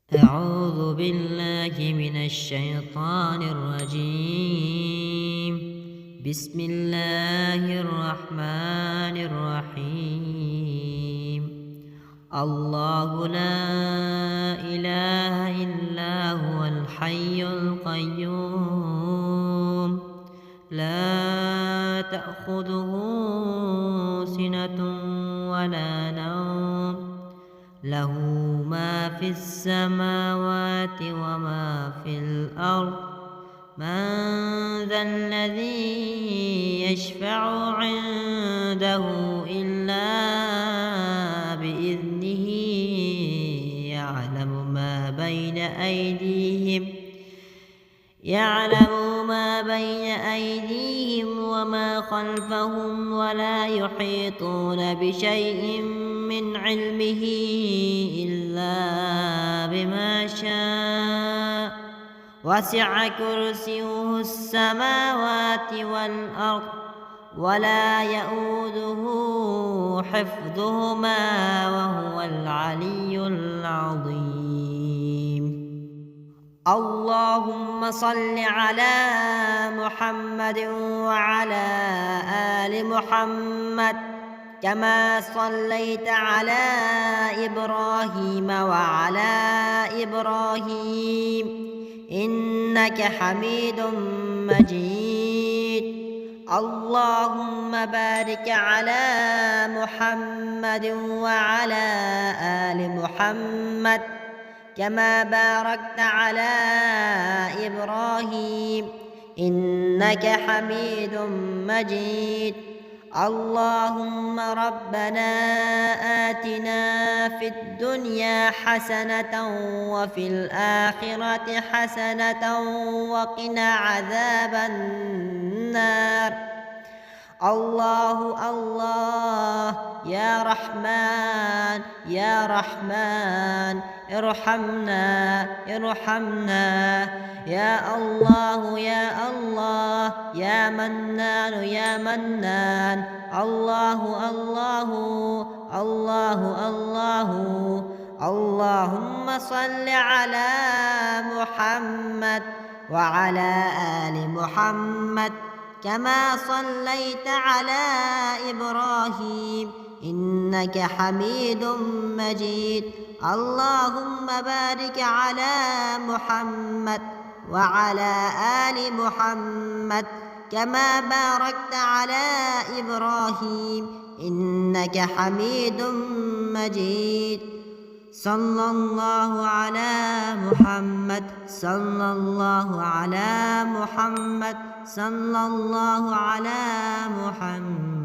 أعوذ بالله من الشيطان الرجيم. بسم الله الرحمن الرحيم. الله لا إله إلا هو الحي القيوم لا تأخذه سنة ولا نوم له ما في السماوات وما في الأرض من ذا الذي يشفع عنده إلا بإذنه يعلم ما بين أيديهم وما خلفهم ولا يحيطون بشيء من علمه إلا بما شاء وسع كرسيه السماوات والأرض ولا يؤوده حفظهما وهو العلي العظيم. اللهم صل على محمد وعلى آل محمد كما صليت على إبراهيم وعلى إبراهيم إنك حميد مجيد. اللهم بارك على محمد وعلى آل محمد كما باركت على إبراهيم إنك حميد مجيد. اللهم ربنا آتنا في الدنيا حسنة وفي الآخرة حسنة وقنا عذاب النار. الله الله يا رحمن يا رحمن ارحمنا يا الله يا الله يا منان يا منان. الله الله الله الله. اللهم صل على محمد وعلى آل محمد كما صليت على إبراهيم إنك حميد مجيد. اللهم بارك على محمد وعلى آل محمد كما باركت على إبراهيم إنك حميد مجيد. صلى الله على محمد صلى الله على محمد صلى الله على محمد.